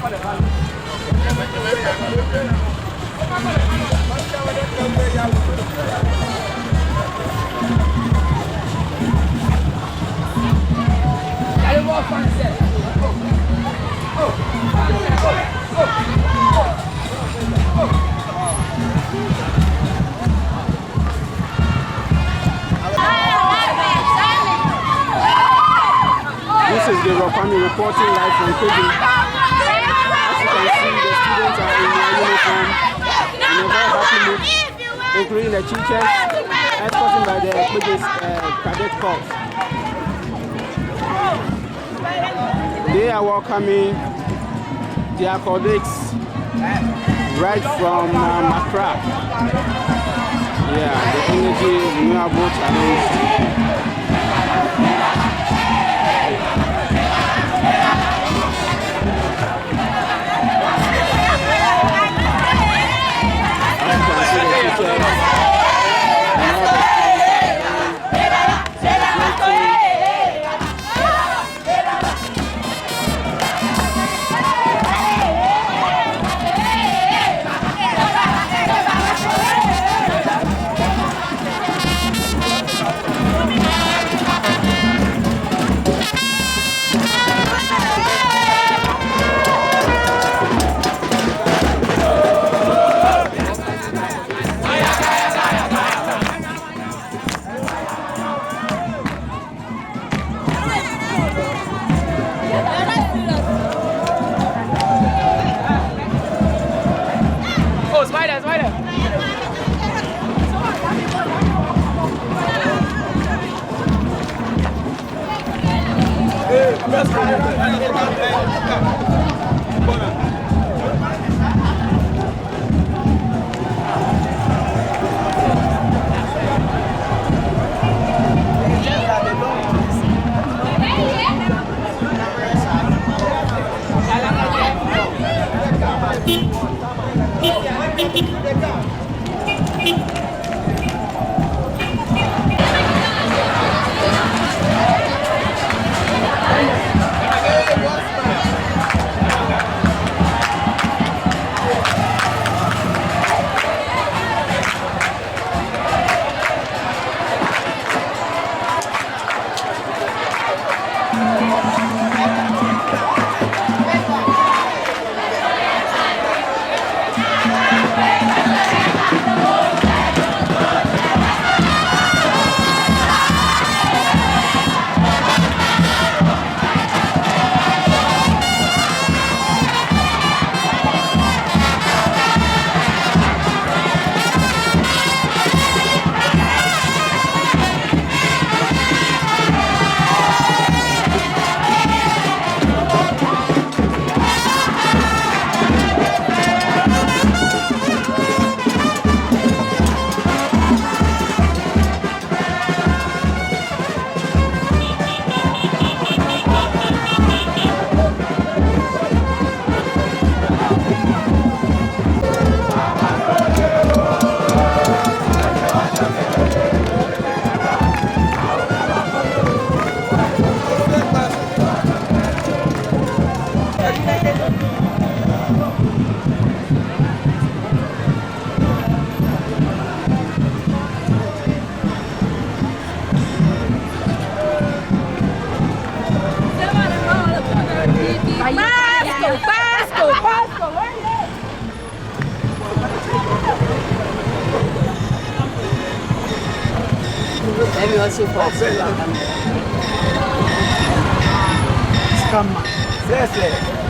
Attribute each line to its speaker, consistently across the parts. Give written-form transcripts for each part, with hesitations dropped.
Speaker 1: This is the Rofami reporting live from Kpedze. As you can see, the students are in their uniform in a very happy mood, including the teachers, escorted by the Kpedze cadet corps. They are welcoming their colleagues right from Accra. Yeah, the energy renewable challenge.
Speaker 2: also possible. Scammer. Yes.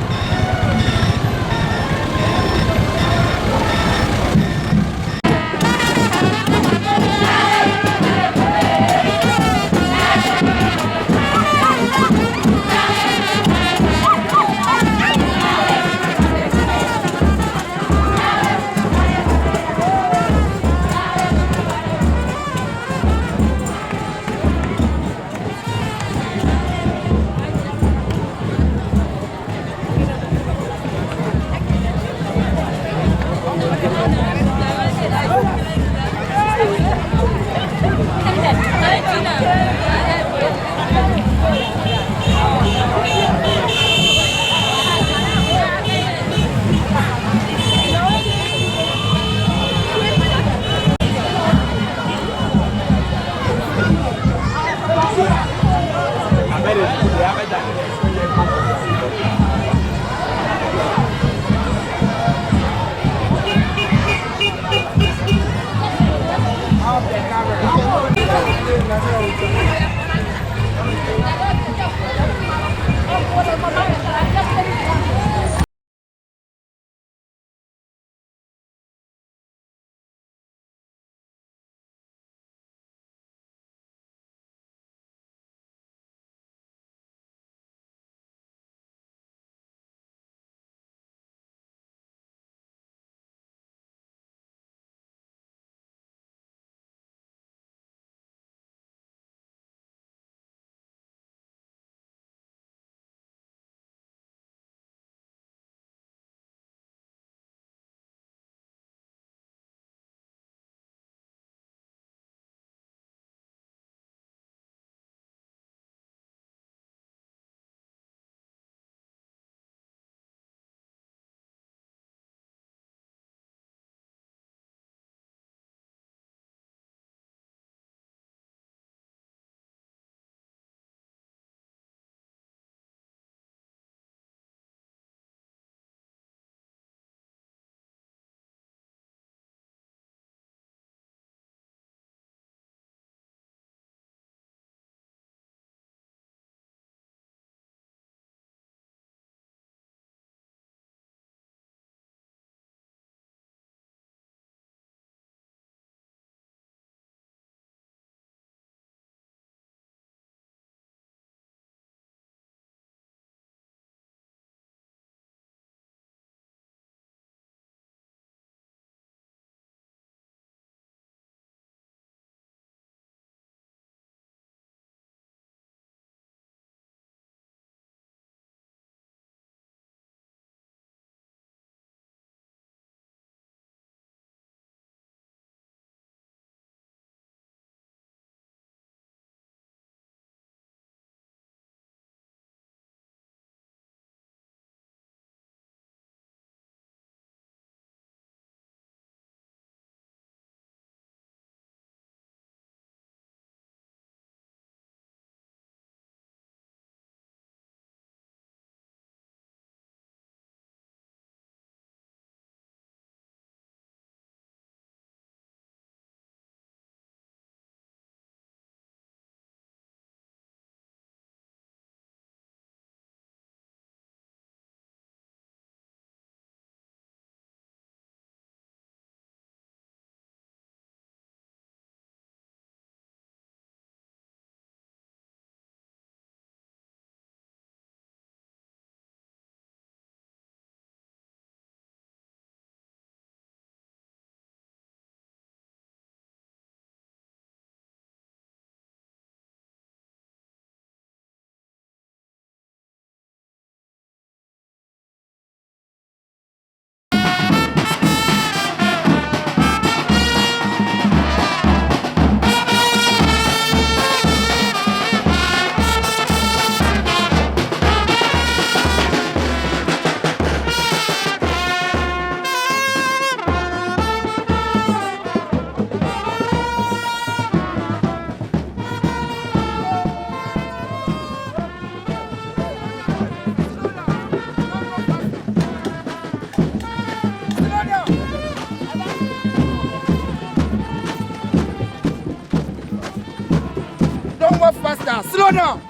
Speaker 3: Slow down.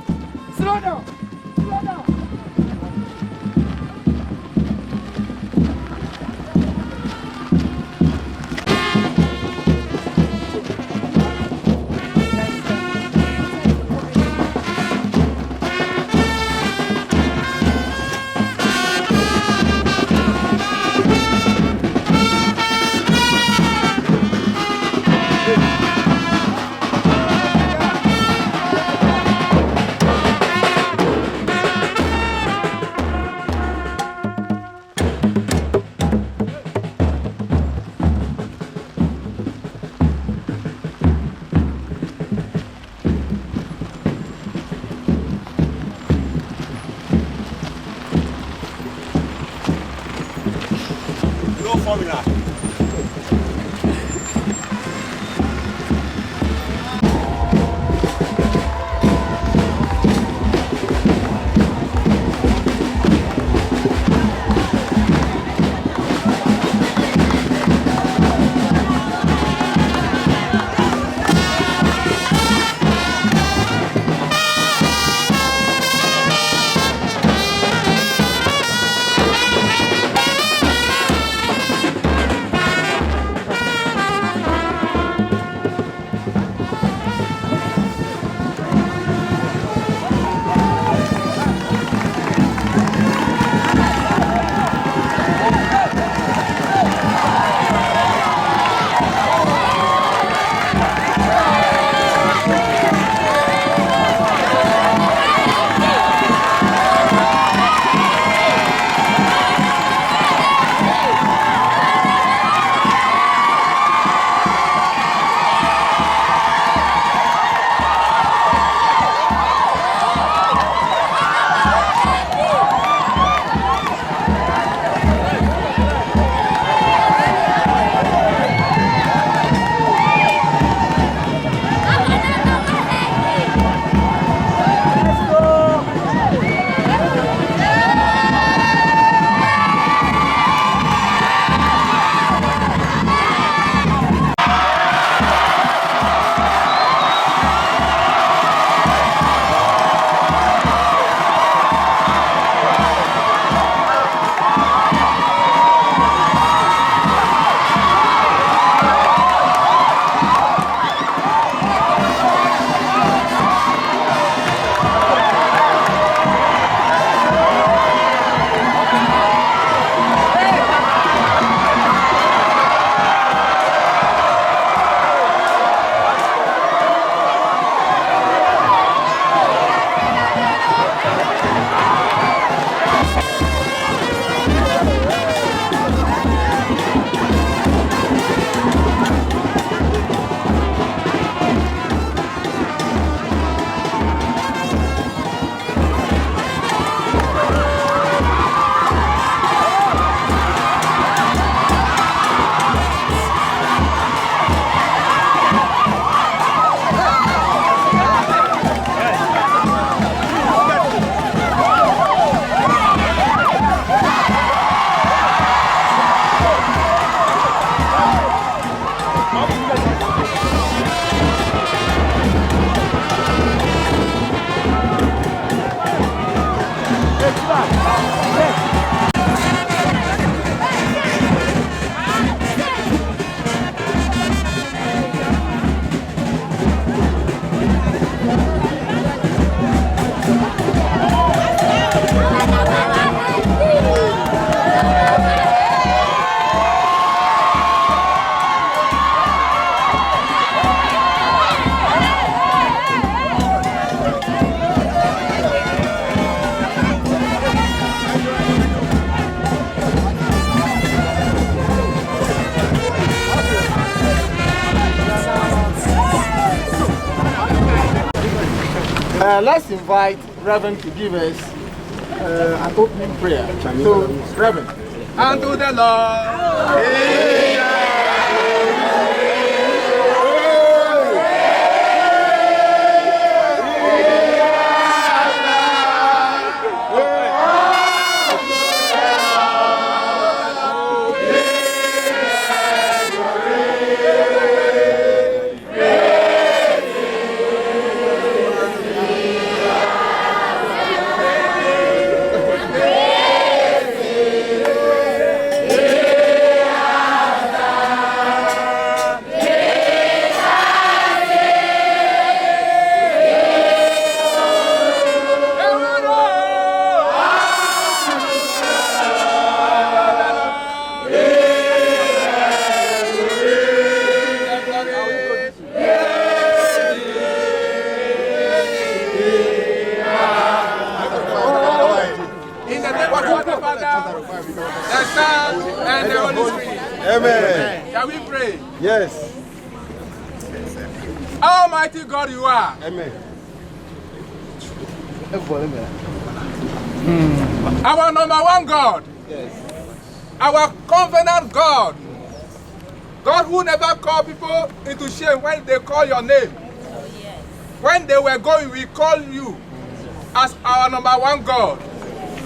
Speaker 3: Slow down. Slow down.
Speaker 4: No formula.
Speaker 3: Let's invite Reverend to give us an opening prayer. So, Reverend. Unto the Lord. the Son, and the Holy Spirit.
Speaker 4: Amen.
Speaker 3: Shall we pray?
Speaker 4: Yes.
Speaker 3: Almighty God you are.
Speaker 4: Amen.
Speaker 3: Our number one God.
Speaker 4: Yes.
Speaker 3: Our covenant God. God who never called people into shame when they call your name. When they were going, we call you as our number one God,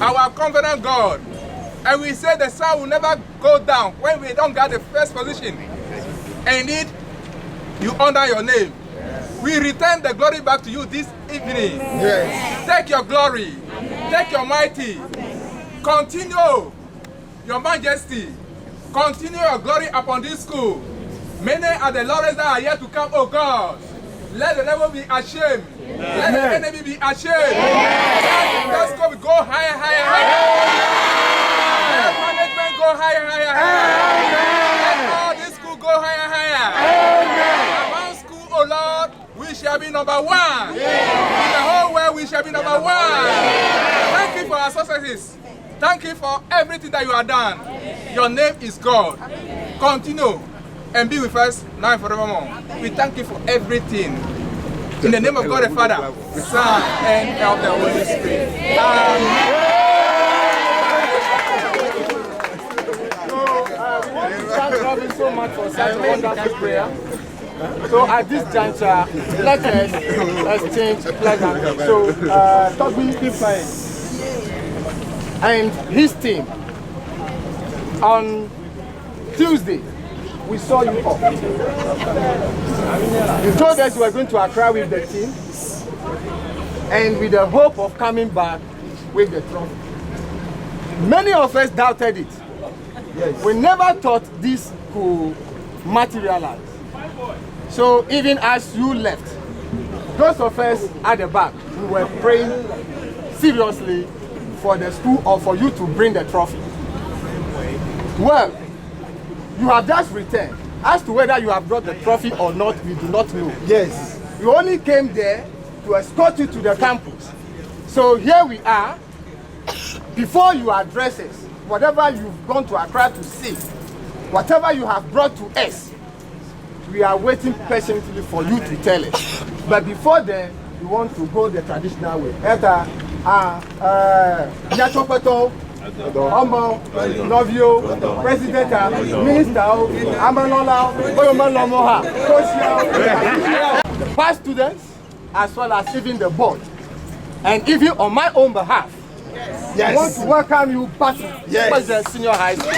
Speaker 3: our covenant God. And we say the sun will never go down when we don't get the first position. And indeed, you honor your name. We return the glory back to you this evening.
Speaker 4: Yes.
Speaker 3: Take your glory. Take your mighty. Continue your majesty. Continue your glory upon this school. Many are the laurels that are yet to come, oh God. Let the devil be ashamed. Let the enemy be ashamed. Let the Kpesco go higher, higher, higher. Let management go higher, higher, higher. Let all this school go higher, higher. Among school, oh Lord, we shall be number one. In the whole world, we shall be number one. Thank you for our successes. Thank you for everything that you have done. Your name is God. Continue and be with us now and forevermore. We thank you for everything. In the name of God the Father, the Son, and of the Holy Spirit. Amen.
Speaker 2: Thank you so much for such a wonderful prayer. So at this juncture, let us exchange pleasantly. So Toby and his team, on Tuesday, we saw you off. You told us you were going to Accra with the team and with the hope of coming back with the trophy. Many of us doubted it. Yes. We never thought this could materialize. So even as you left, those of us at the back, we were praying seriously for the school or for you to bring the trophy. Well, you have just returned. As to whether you have brought the trophy or not, we do not know.
Speaker 4: Yes.
Speaker 2: We only came there to escort you to the campus. So here we are. Before you address us, whatever you've gone to Accra to see, whatever you have brought to us, we are waiting patiently for you to tell us. But before then, we want to go the traditional way. Novio, President, Minister, the past students, as well as even the board, and even on my own behalf, I want to welcome you back to Kpedze Senior High School.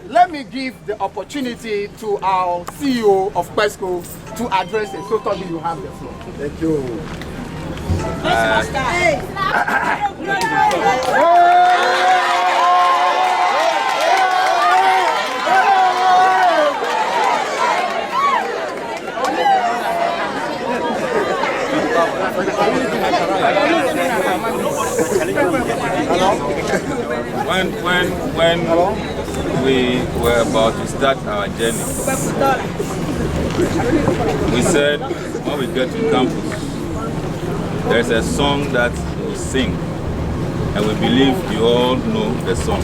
Speaker 2: Let me give the opportunity to our CEO of Kpesco to address it. So, Toby, you have the floor.
Speaker 4: Thank you.
Speaker 5: When we were about to start our journey, we said when we get to campus, there's a song that we sing, and we believe you all know the song.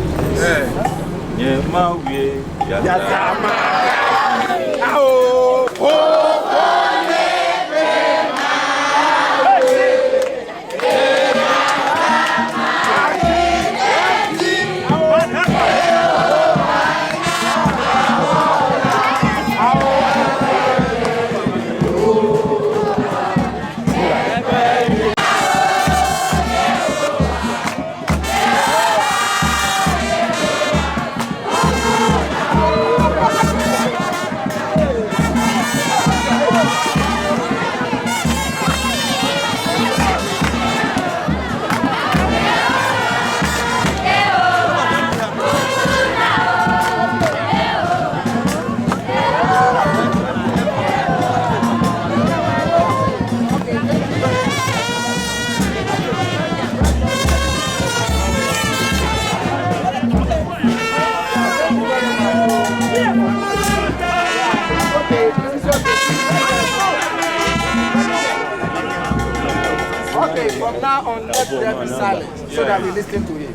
Speaker 2: From now on, let there be silence so that we listen to him.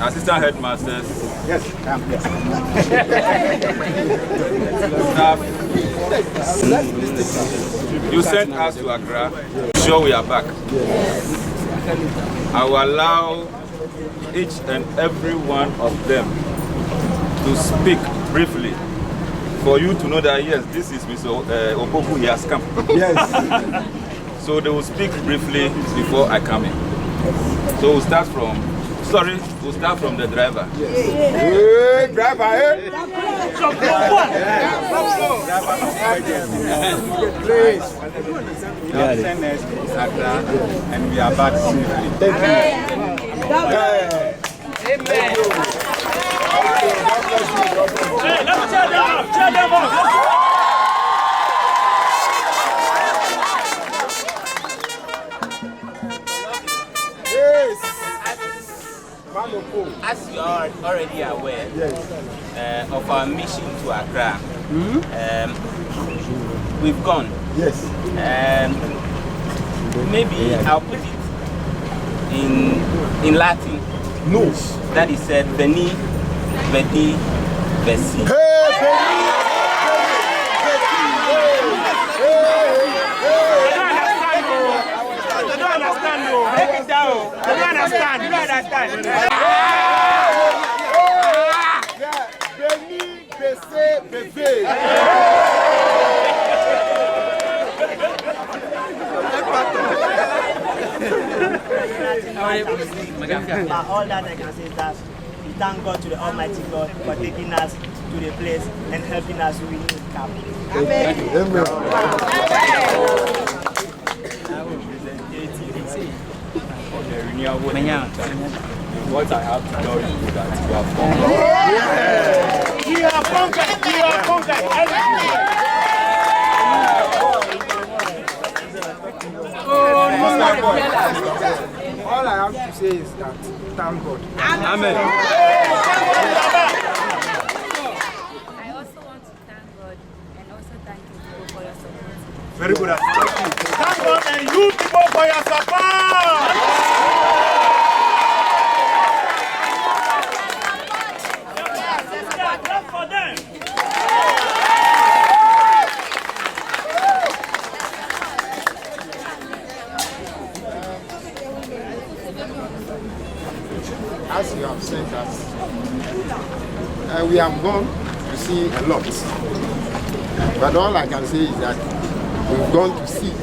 Speaker 5: Assistant headmasters,
Speaker 2: Yes.
Speaker 5: staff, you sent us to Accra. Sure, we are back. I will allow each and every one of them to speak briefly for you to know that yes, this is Mr. Opoku, he has come.
Speaker 2: Yes.
Speaker 5: So they will speak briefly before I come in. So we'll start from the driver.
Speaker 2: Hey, driver, hey. Please.
Speaker 4: Send us to Accra and we are back safely.
Speaker 2: Thank you.
Speaker 6: Amen.
Speaker 4: Hey, let's cheer them up! Cheer them up!
Speaker 2: Yes.
Speaker 6: As you are already aware of our mission to Accra, we've gone.
Speaker 2: Yes.
Speaker 6: Maybe I'll put it in Latin.
Speaker 2: No.
Speaker 6: That is said, Veni, Vedi, Vesi.
Speaker 4: They don't understand, no. Break it down. They don't understand. You don't understand.
Speaker 2: Veni, Kpesco, Kpedze.
Speaker 7: But all that I can say is that we thank God to the Almighty God for taking us to the place and helping us win the cup. Amen.
Speaker 4: What I have to tell you is that you have conquered. We have conquered. We have conquered everything.
Speaker 2: All I have to say is that thank God.
Speaker 1: Amen.
Speaker 8: I also want to thank God and also thank you people for your support.
Speaker 4: Very good. Thank God and you people for your support. Clap for them.
Speaker 2: As you have sent us, we have gone to see a lot. But all I can say is that we've gone to see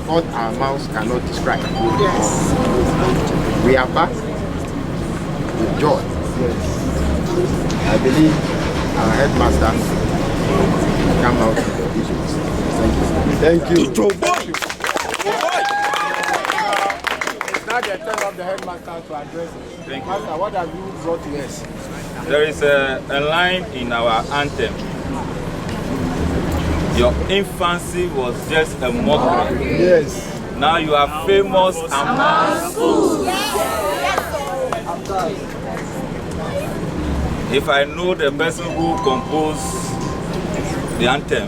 Speaker 2: what our mouths cannot describe. Yes. We are back with joy. Yes. I believe our headmasters will come out with the visions. Thank you. Thank you. It's now the turn of the headmaster to address us.
Speaker 5: Thank you.
Speaker 2: Master, what have you brought to us?
Speaker 5: There is a line in our anthem. Your infancy was just a mockery.
Speaker 2: Yes.
Speaker 5: Now you are famous among schools. If I know the person who composed the anthem,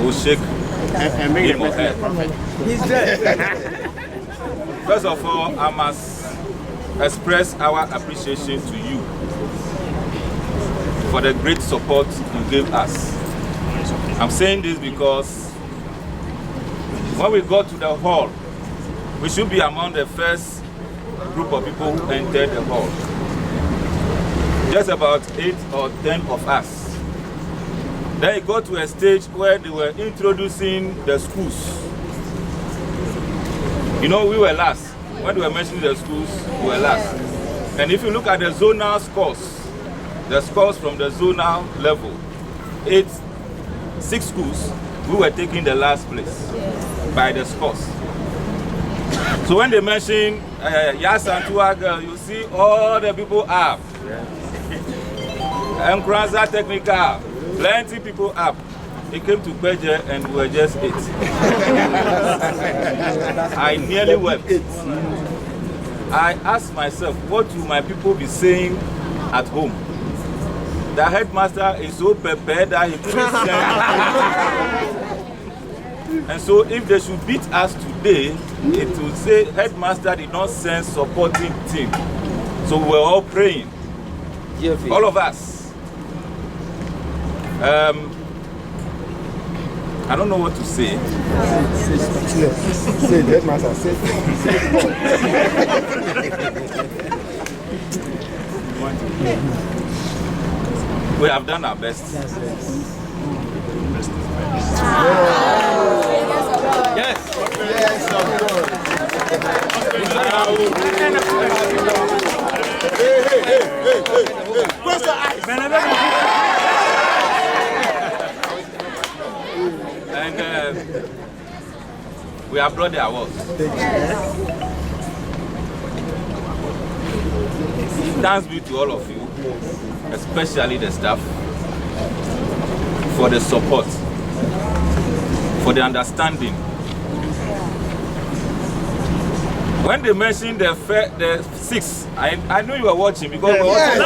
Speaker 5: will shake him or her.
Speaker 2: He's there.
Speaker 5: First of all, I must express our appreciation to you for the great support you gave us. I'm saying this because when we got to the hall, we should be among the first group of people who entered the hall. Just about 8 or 10 of us. Then it got to a stage where they were introducing the schools. You know, we were last. When they were mentioning the schools, we were last. And if you look at the zonal scores, the scores from the zonal level, 6 schools, we were taking the last place by the scores. So when they mention Yasantua girl, you see all the people up. And Kranza Technical, plenty people up. It came to Kpedze and we were just 8. I nearly wept. I asked myself, what will my people be saying at home? The headmaster is so prepared that he couldn't send. And so if they should beat us today, it will say headmaster did not send supporting team. So we were all praying. All of us. I don't know what to say.
Speaker 2: Say headmaster, say.
Speaker 5: We have done our best.
Speaker 2: Yes, of course. Hey. Close your eyes.
Speaker 5: And we have brought the awards. Thanks be to all of you, especially the staff, for the support, for the understanding. When they mentioned the 6, I knew you were watching because we were watching.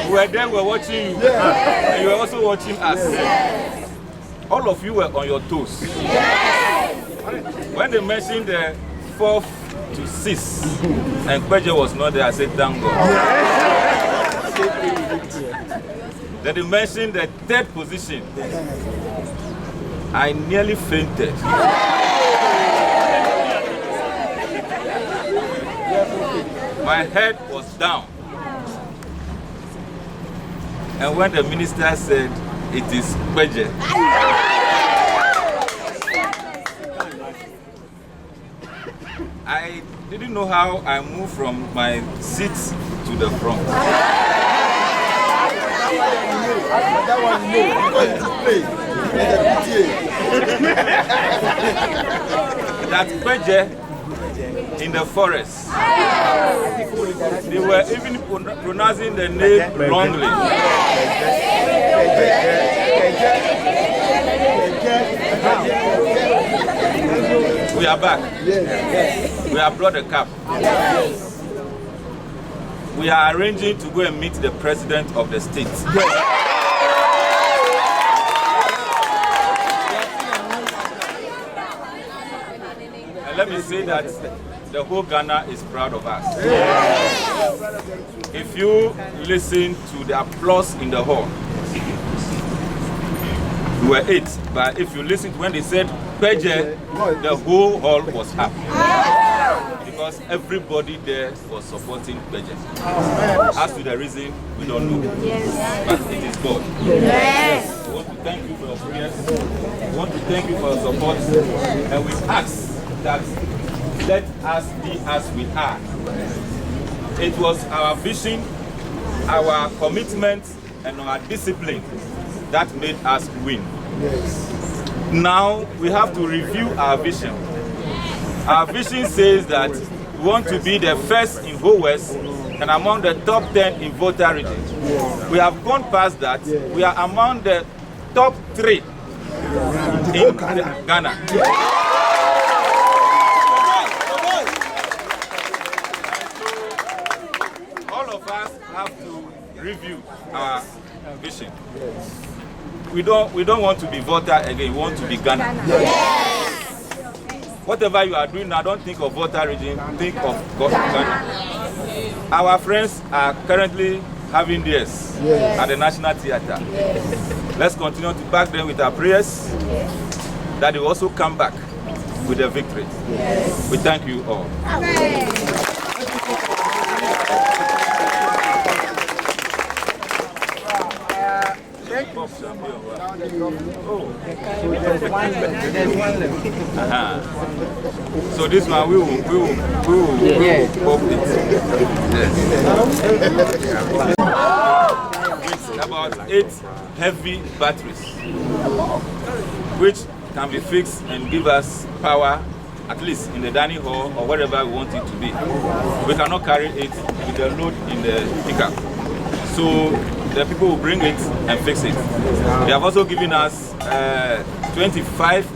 Speaker 5: We were there, we were watching you, and you were also watching us. All of you were on your toes. When they mentioned the 4th to 6th, and Kpedze was not there, I said, thank God. Then they mentioned the 3rd position. I nearly fainted. My head was down. And when the minister said, it is Kpedze, I didn't know how I moved from my seat to the front.
Speaker 2: That one, no, because it's play.
Speaker 5: That Kpedze in the forest, they were even pronouncing the name wrongly. We are back. We have brought a cap. We are arranging to go and meet the president of the state. And let me say that the whole Ghana is proud of us. If you listen to the applause in the hall, we were 8, but if you listen to when they said Kpedze, the whole hall was happy. Because everybody there was supporting Kpedze. As to the reason, we don't know. But it is God. We want to thank you for your prayers. We want to thank you for your support. And we ask that let us be as we are. It was our vision, our commitment, and our discipline that made us win. Now we have to review our vision. Our vision says that we want to be the first in whole West and among the top 10 in voter regions. We have gone past that. We are among the top 3 in Ghana. All of us have to review our vision. We don't want to be voter again. We want to be Ghana. Whatever you are doing now, don't think of voter region. Think of Ghana. Our friends are currently having theirs at the National Theatre. Let's continue to back them with our prayers that they will also come back with a victory. We thank you all. So this one we will pop it. With about 8 heavy batteries, which can be fixed and give us power, at least in the dining hall or wherever we want it to be. We cannot carry it with the load in the pickup. So the people will bring it and fix it. They have also given us 25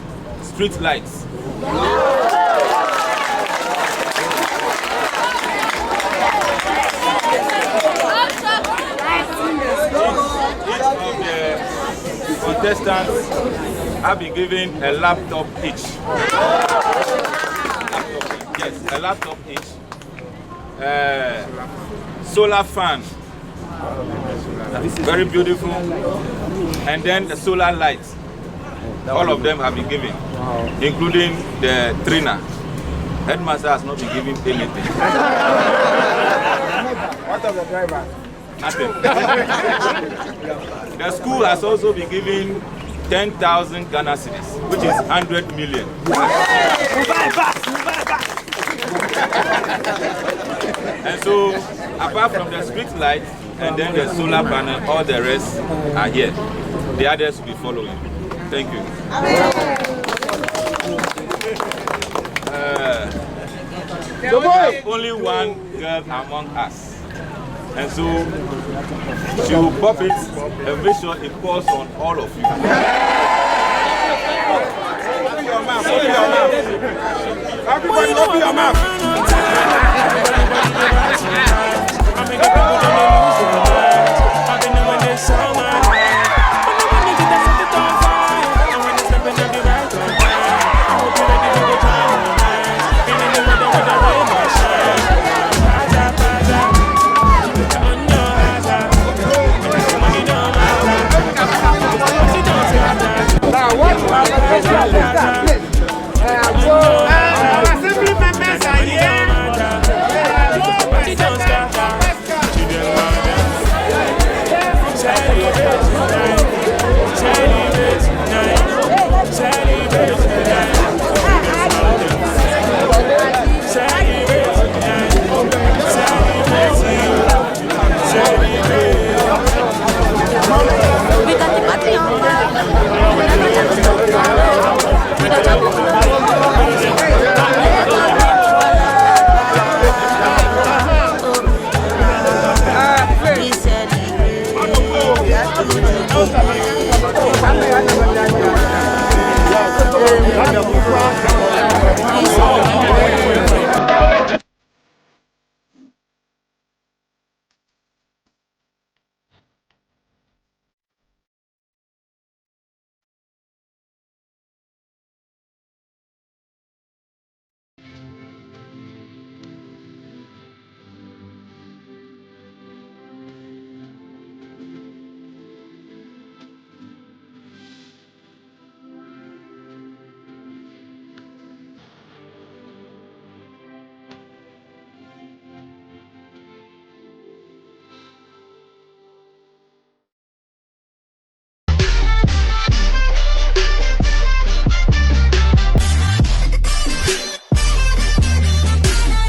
Speaker 5: street lights. Each of the contestants have been given a laptop each. Yes, a laptop each. Solar fan. Very beautiful. And then the solar lights. All of them have been given, including the trainer. Headmaster has not been given anything.
Speaker 2: What of the driver?
Speaker 5: Nothing. The school has also been given 10,000 Ghana cedis, which is 100 million. And so, apart from the street light and then the solar panel, all the rest are here. The others will be following. Thank you. We have only one girl among us. And so, she will pop it and make sure it falls on all of you. Open your mouth. Open your mouth. Everybody open your mouth.